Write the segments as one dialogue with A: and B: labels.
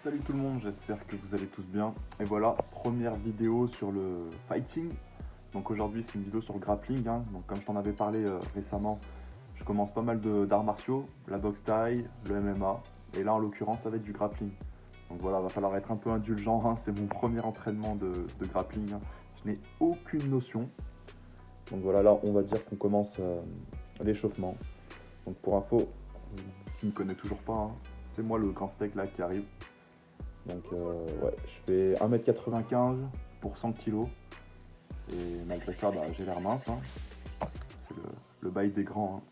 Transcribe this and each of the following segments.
A: Salut tout le monde, j'espère que vous allez tous bien. Et voilà, première vidéo sur le fighting. Donc aujourd'hui c'est une vidéo sur le grappling, hein. Donc comme je t'en avais parlé récemment, je commence pas mal d'arts martiaux, la boxe thaï, le MMA. Et là en l'occurrence ça va être du grappling. Donc voilà, va falloir être un peu indulgent, hein. C'est mon premier entraînement de grappling, hein. Je n'ai aucune notion. Donc voilà, là on va dire qu'on commence l'échauffement. Donc pour info, tu me connais toujours pas, hein. C'est moi le grand steak là qui arrive. Donc ouais, je fais 1m95 pour 100 kg. Et malgré ça, j'ai l'air mince, hein. C'est le bail des grands, hein.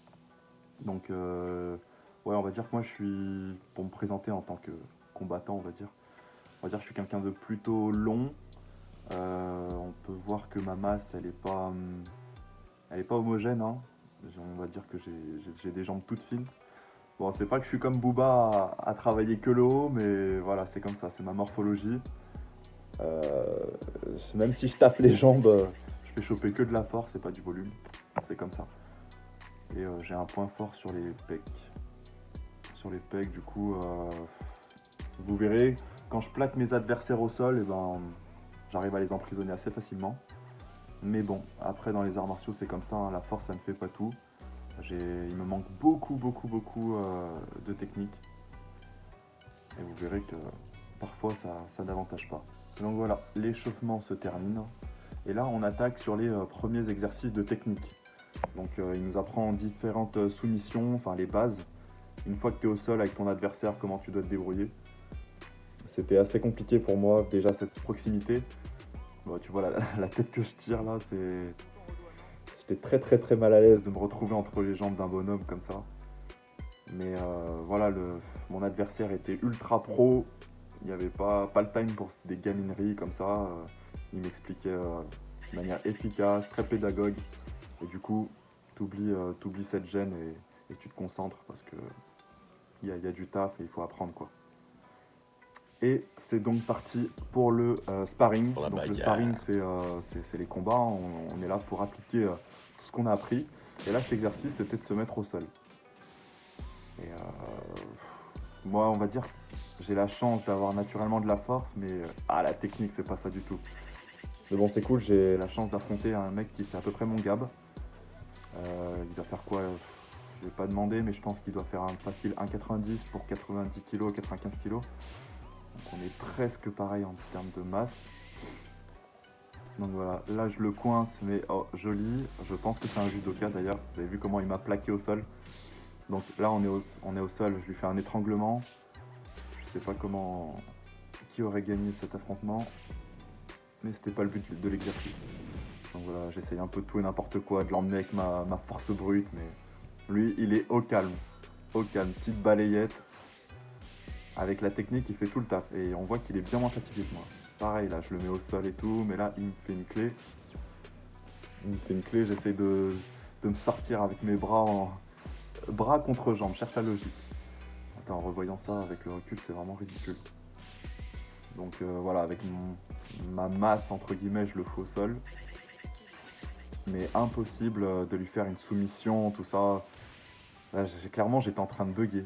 A: Donc ouais, on va dire que moi je suis, pour me présenter en tant que combattant, on va dire que je suis quelqu'un de plutôt long. On peut voir que ma masse, elle est pas homogène, hein. On va dire que j'ai des jambes toutes fines. Bon, c'est pas que je suis comme Booba à travailler que le haut, mais voilà, c'est comme ça, c'est ma morphologie. Euh, Même si je tape les jambes, je fais choper que de la force et pas du volume. C'est comme ça. Et j'ai un point fort sur les pecs. Sur les pecs, du coup, vous verrez, quand je plaque mes adversaires au sol, j'arrive à les emprisonner assez facilement. Mais bon, après dans les arts martiaux, c'est comme ça, hein, la force, ça ne fait pas tout. Il me manque beaucoup de technique. Et vous verrez que parfois, ça n'avantage pas. Donc voilà, l'échauffement se termine. Et là, on attaque sur les premiers exercices de technique. Donc il nous apprend différentes soumissions, enfin les bases. Une fois que tu es au sol avec ton adversaire, comment tu dois te débrouiller. C'était assez compliqué pour moi, déjà cette proximité. Bon, tu vois la tête que je tire là, c'est... J'étais très mal à l'aise de me retrouver entre les jambes d'un bonhomme comme ça. Mais voilà, mon adversaire était ultra pro. Il n'y avait pas le time pour des gamineries comme ça. Il m'expliquait de manière efficace, très pédagogue. Et du coup, t'oublies cette gêne et tu te concentres parce que il y a du taf et il faut apprendre quoi. Et c'est donc parti pour le sparring.
B: Pour la
A: Donc le sparring,
B: bagarre.
A: c'est les combats. On est là pour appliquer tout ce qu'on a appris. Et là, cet exercice, c'était de se mettre au sol. Et moi, on va dire, j'ai la chance d'avoir naturellement de la force, mais la technique, c'est pas ça du tout. Mais bon, c'est cool, j'ai la chance d'affronter un mec qui fait à peu près mon gab. Il doit faire quoi? Je vais pas demander, mais je pense qu'il doit faire un facile 1,90 pour 90 kg, 95 kg. Donc on est presque pareil en termes de masse. Donc voilà, là je le coince, mais oh, joli. Je pense que c'est un judoka d'ailleurs. Vous avez vu comment il m'a plaqué au sol. Donc là on est au sol, je lui fais un étranglement. Je sais pas qui aurait gagné cet affrontement, mais c'était pas le but de l'exercice. Donc voilà, j'essaye un peu de tout et n'importe quoi, de l'emmener avec ma force brute, mais lui il est au calme, petite balayette. Avec la technique, il fait tout le taf et on voit qu'il est bien moins fatigué que moi. Pareil, là, je le mets au sol et tout, mais là, il me fait une clé. Il me fait une clé, j'essaie de me sortir avec mes bras contre jambes, cherche la logique. Attends, en revoyant ça avec le recul, c'est vraiment ridicule. Donc voilà, avec ma masse, entre guillemets, je le fous au sol. Mais impossible de lui faire une soumission, tout ça. Là, clairement, j'étais en train de bugger.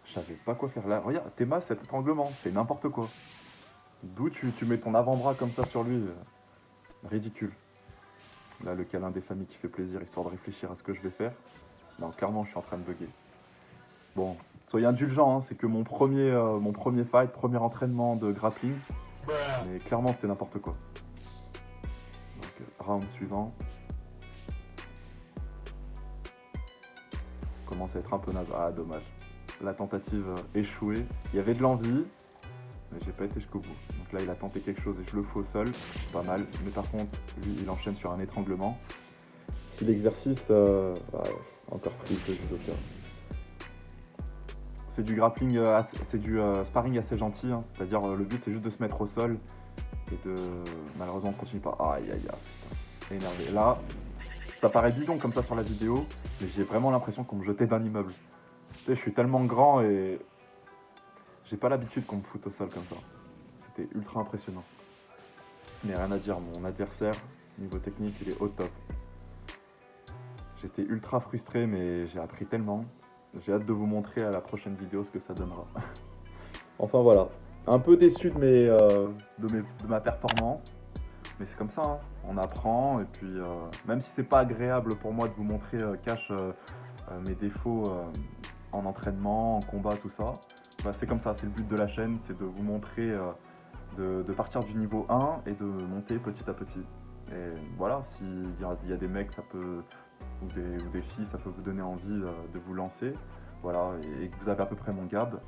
A: Je savais pas quoi faire là. Regarde, tes masses, cet étranglement, c'est n'importe quoi. D'où tu mets ton avant-bras comme ça sur lui, ridicule. Là, le câlin des familles qui fait plaisir, histoire de réfléchir à ce que je vais faire. Non, clairement, je suis en train de bugger. Bon, soyez indulgents, hein, c'est que mon premier fight, premier entraînement de grappling. Mais clairement, c'était n'importe quoi. Donc, round suivant. Commence à être un peu naze. Ah, dommage. La tentative échouée. Il y avait de l'envie, mais j'ai pas été jusqu'au bout. Donc là, il a tenté quelque chose et je le fous au sol. Pas mal. Mais par contre, lui, il enchaîne sur un étranglement. Si l'exercice, encore pris de judoka. C'est du grappling, c'est du sparring assez gentil, hein. C'est-à-dire le but c'est juste de se mettre au sol et de malheureusement on continue pas. Aïe aïe aïe, putain, énervé. Là, ça paraît bidon comme ça sur la vidéo, mais j'ai vraiment l'impression qu'on me jetait d'un immeuble. Tu sais, je suis tellement grand et j'ai pas l'habitude qu'on me foute au sol comme ça. C'était ultra impressionnant. Mais rien à dire, mon adversaire, niveau technique, il est au top. J'étais ultra frustré, mais j'ai appris tellement. J'ai hâte de vous montrer à la prochaine vidéo ce que ça donnera. Enfin voilà, Un peu déçu de ma performance, mais c'est comme ça, hein. On apprend et puis même si c'est pas agréable pour moi de vous montrer cash mes défauts en entraînement, en combat, tout ça, bah, c'est comme ça, c'est le but de la chaîne, c'est de vous montrer, de partir du niveau 1 et de monter petit à petit. Et voilà, s'il y a des mecs, ça peut, ou des filles, ça peut vous donner envie de vous lancer, voilà, et que vous avez à peu près mon gab,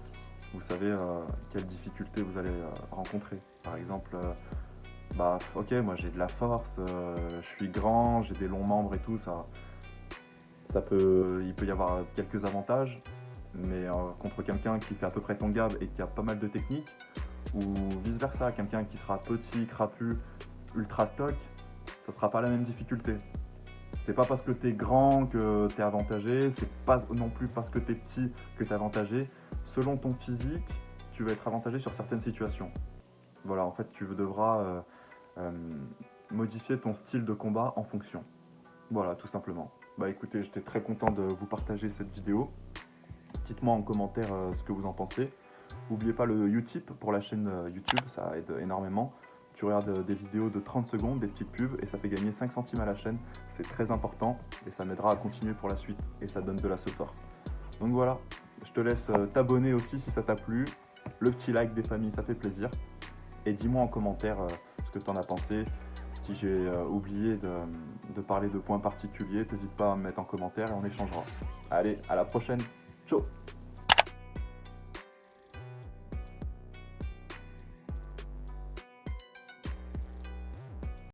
A: vous savez quelles difficultés vous allez rencontrer. Par exemple, bah ok, moi j'ai de la force, je suis grand, j'ai des longs membres et tout, il peut y avoir quelques avantages, mais contre quelqu'un qui fait à peu près ton gab et qui a pas mal de techniques, ou vice versa, quelqu'un qui sera petit, trapu, ultra stock, ça sera pas la même difficulté. C'est pas parce que t'es grand que t'es avantagé, c'est pas non plus parce que t'es petit que t'es avantagé. Selon ton physique, tu vas être avantagé sur certaines situations. Voilà, en fait, tu devras euh, modifier ton style de combat en fonction. Voilà, tout simplement. Bah écoutez, j'étais très content de vous partager cette vidéo. Dites-moi en commentaire ce que vous en pensez. N'oubliez pas le Utip pour la chaîne YouTube, ça aide énormément. Tu regardes des vidéos de 30 secondes, des petites pubs, et ça fait gagner 5 centimes à la chaîne. C'est très important, et ça m'aidera à continuer pour la suite, et ça donne de la support. Donc voilà, je te laisse t'abonner aussi si ça t'a plu. Le petit like des familles, ça fait plaisir. Et dis-moi en commentaire ce que tu en as pensé. Si j'ai oublié de parler de points particuliers, n'hésite pas à me mettre en commentaire et on échangera. Allez, à la prochaine. Ciao.